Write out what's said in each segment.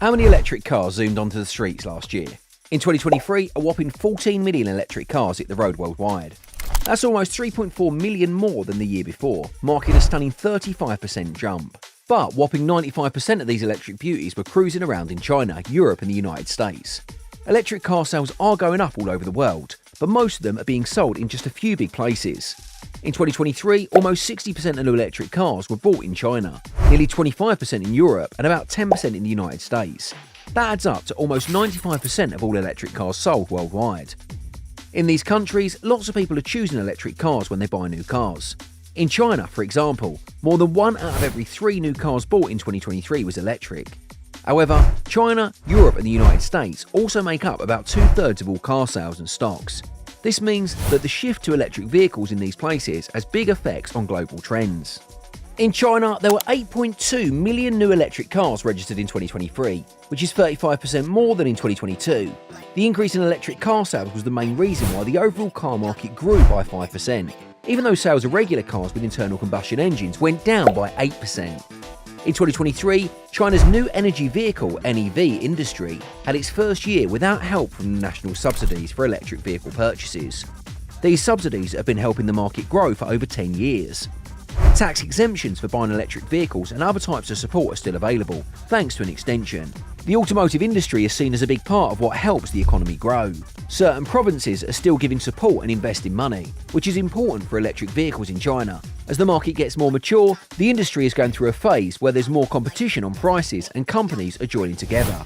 How many electric cars zoomed onto the streets last year? In 2023, a whopping 14 million electric cars hit the road worldwide. That's almost 3.4 million more than the year before, marking a stunning 35% jump. But whopping 95% of these electric beauties were cruising around in China, Europe and the United States. Electric car sales are going up all over the world, but most of them are being sold in just a few big places. In 2023, almost 60% of new electric cars were bought in China, nearly 25% in Europe and about 10% in the United States. That adds up to almost 95% of all electric cars sold worldwide. In these countries, lots of people are choosing electric cars when they buy new cars. In China, for example, more than 1 out of every 3 new cars bought in 2023 was electric. However, China, Europe and the United States also make up about 2/3 of all car sales and stocks. This means that the shift to electric vehicles in these places has big effects on global trends. In China, there were 8.2 million new electric cars registered in 2023, which is 35% more than in 2022. The increase in electric car sales was the main reason why the overall car market grew by 5%, even though sales of regular cars with internal combustion engines went down by 8%. In 2023, China's new energy vehicle (NEV) industry had its first year without help from the national subsidies for electric vehicle purchases. These subsidies have been helping the market grow for over 10 years. Tax exemptions for buying electric vehicles and other types of support are still available, thanks to an extension. The automotive industry is seen as a big part of what helps the economy grow. Certain provinces are still giving support and investing money, which is important for electric vehicles in China. As the market gets more mature, the industry is going through a phase where there's more competition on prices and companies are joining together.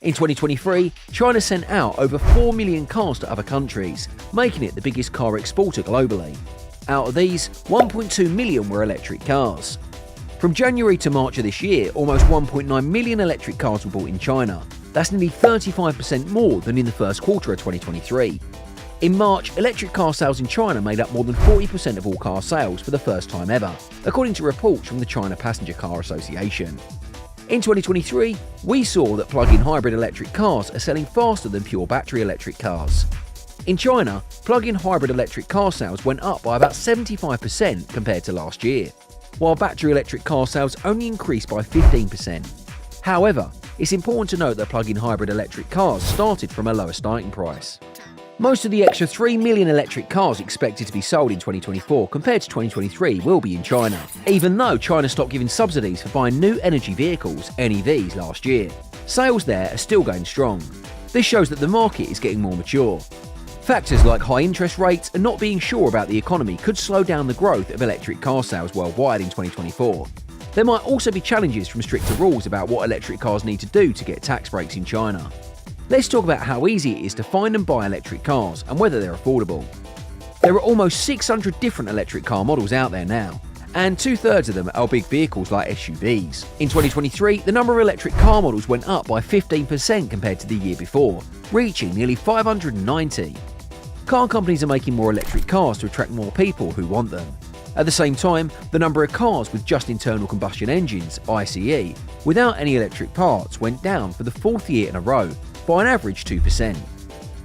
In 2023, China sent out over 4 million cars to other countries, making it the biggest car exporter globally. Out of these, 1.2 million were electric cars. From January to March of this year, almost 1.9 million electric cars were bought in China. That's nearly 35% more than in the first quarter of 2023. In March, electric car sales in China made up more than 40% of all car sales for the first time ever, according to reports from the China Passenger Car Association. In 2023, we saw that plug-in hybrid electric cars are selling faster than pure battery electric cars. In China, plug-in hybrid electric car sales went up by about 75% compared to last year, while battery electric car sales only increased by 15%. However, it's important to note that plug-in hybrid electric cars started from a lower starting price. Most of the extra 3 million electric cars expected to be sold in 2024 compared to 2023 will be in China, even though China stopped giving subsidies for buying new energy vehicles (NEVs) last year. Sales there are still going strong. This shows that the market is getting more mature. Factors like high interest rates and not being sure about the economy could slow down the growth of electric car sales worldwide in 2024. There might also be challenges from stricter rules about what electric cars need to do to get tax breaks in China. Let's talk about how easy it is to find and buy electric cars and whether they're affordable. There are almost 600 different electric car models out there now, and 2/3 of them are big vehicles like SUVs. In 2023, the number of electric car models went up by 15% compared to the year before, reaching nearly 590. Car companies are making more electric cars to attract more people who want them. At the same time, the number of cars with just internal combustion engines (ICE) without any electric parts went down for the 4th year in a row by an average 2%.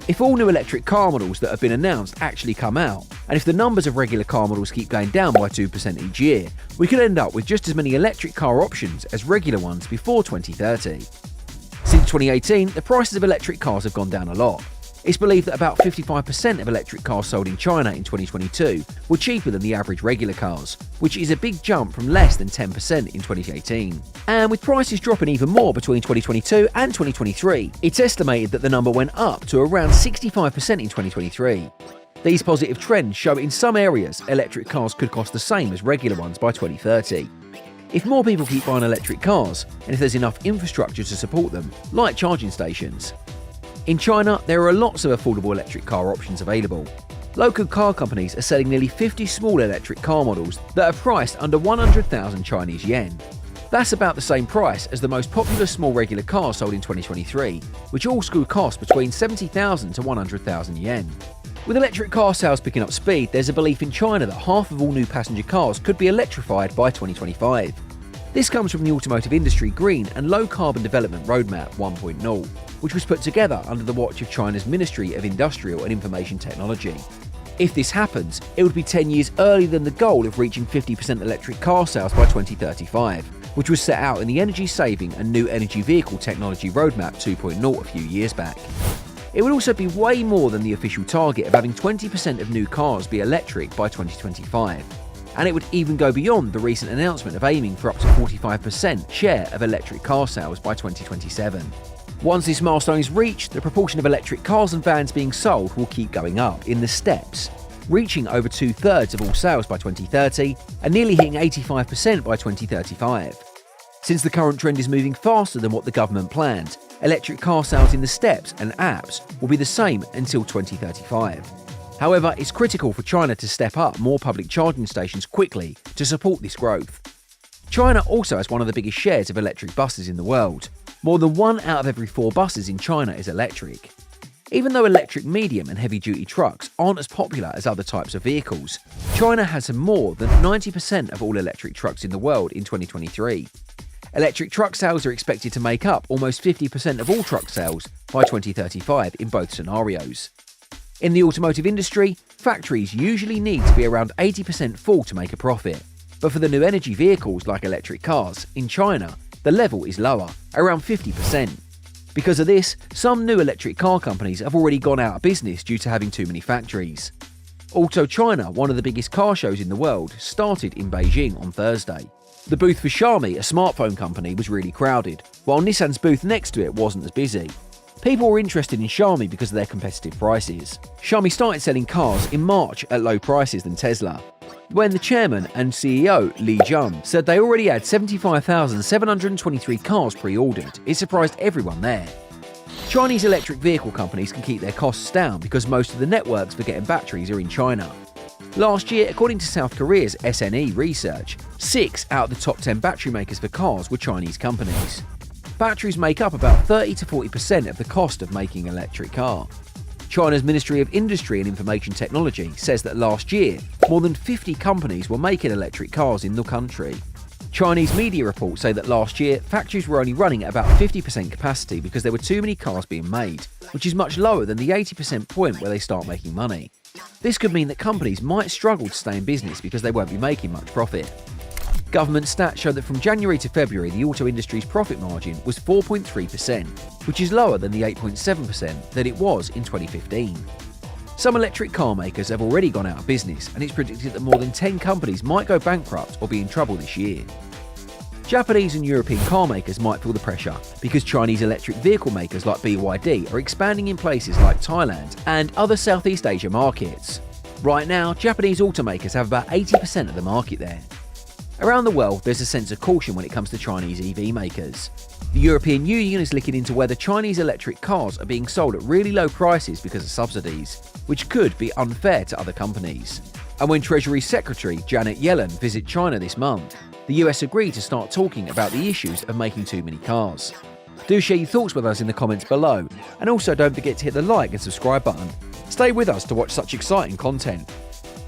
If all new electric car models that have been announced actually come out, and if the numbers of regular car models keep going down by 2% each year, we could end up with just as many electric car options as regular ones before 2030. Since 2018, the prices of electric cars have gone down a lot. It's believed that about 55% of electric cars sold in China in 2022 were cheaper than the average regular cars, which is a big jump from less than 10% in 2018. And with prices dropping even more between 2022 and 2023, it's estimated that the number went up to around 65% in 2023. These positive trends show in some areas electric cars could cost the same as regular ones by 2030. If more people keep buying electric cars, and if there's enough infrastructure to support them, like charging stations. In China, there are lots of affordable electric car options available. Local car companies are selling nearly 50 small electric car models that are priced under 100,000 Chinese yuan. That's about the same price as the most popular small regular cars sold in 2023, which all could cost between 70,000 to 100,000 yuan. With electric car sales picking up speed, there's a belief in China that half of all new passenger cars could be electrified by 2025. This comes from the Automotive Industry Green and Low Carbon Development Roadmap 1.0, which was put together under the watch of China's Ministry of Industrial and Information Technology. If this happens, it would be 10 years earlier than the goal of reaching 50% electric car sales by 2035, which was set out in the Energy Saving and New Energy Vehicle Technology Roadmap 2.0 a few years back. It would also be way more than the official target of having 20% of new cars be electric by 2025. And it would even go beyond the recent announcement of aiming for up to 45% share of electric car sales by 2027. Once this milestone is reached, the proportion of electric cars and vans being sold will keep going up in the steps, reaching over 2/3 of all sales by 2030 and nearly hitting 85% by 2035. Since the current trend is moving faster than what the government planned, electric car sales in the steps and apps will be the same until 2035. However, it's critical for China to step up more public charging stations quickly to support this growth. China also has one of the biggest shares of electric buses in the world. More than 1 out of every 4 buses in China is electric. Even though electric medium and heavy-duty trucks aren't as popular as other types of vehicles, China has more than 90% of all electric trucks in the world in 2023. Electric truck sales are expected to make up almost 50% of all truck sales by 2035 in both scenarios. In the automotive industry, factories usually need to be around 80% full to make a profit. But for the new energy vehicles like electric cars, in China, the level is lower, around 50%. Because of this, some new electric car companies have already gone out of business due to having too many factories. Auto China, one of the biggest car shows in the world, started in Beijing on Thursday. The booth for Xiaomi, a smartphone company, was really crowded, while Nissan's booth next to it wasn't as busy. People were interested in Xiaomi because of their competitive prices. Xiaomi started selling cars in March at low prices than Tesla. When the chairman and CEO, Li Jun, said they already had 75,723 cars pre-ordered, it surprised everyone there. Chinese electric vehicle companies can keep their costs down because most of the networks for getting batteries are in China. Last year, according to South Korea's SNE research, 6 out of the top 10 battery makers for cars were Chinese companies. Batteries make up about 30 to 40% of the cost of making an electric car. China's Ministry of Industry and Information Technology says that last year, more than 50 companies were making electric cars in the country. Chinese media reports say that last year, factories were only running at about 50% capacity because there were too many cars being made, which is much lower than the 80% point where they start making money. This could mean that companies might struggle to stay in business because they won't be making much profit. Government stats show that from January to February, the auto industry's profit margin was 4.3%, which is lower than the 8.7% that it was in 2015. Some electric car makers have already gone out of business, and it's predicted that more than 10 companies might go bankrupt or be in trouble this year. Japanese and European car makers might feel the pressure because Chinese electric vehicle makers like BYD are expanding in places like Thailand and other Southeast Asia markets. Right now, Japanese automakers have about 80% of the market there. Around the world, there's a sense of caution when it comes to Chinese EV makers. The European Union is looking into whether Chinese electric cars are being sold at really low prices because of subsidies, which could be unfair to other companies. And when Treasury Secretary Janet Yellen visits China this month, the US agreed to start talking about the issues of making too many cars. Do share your thoughts with us in the comments below, and also don't forget to hit the like and subscribe button. Stay with us to watch such exciting content.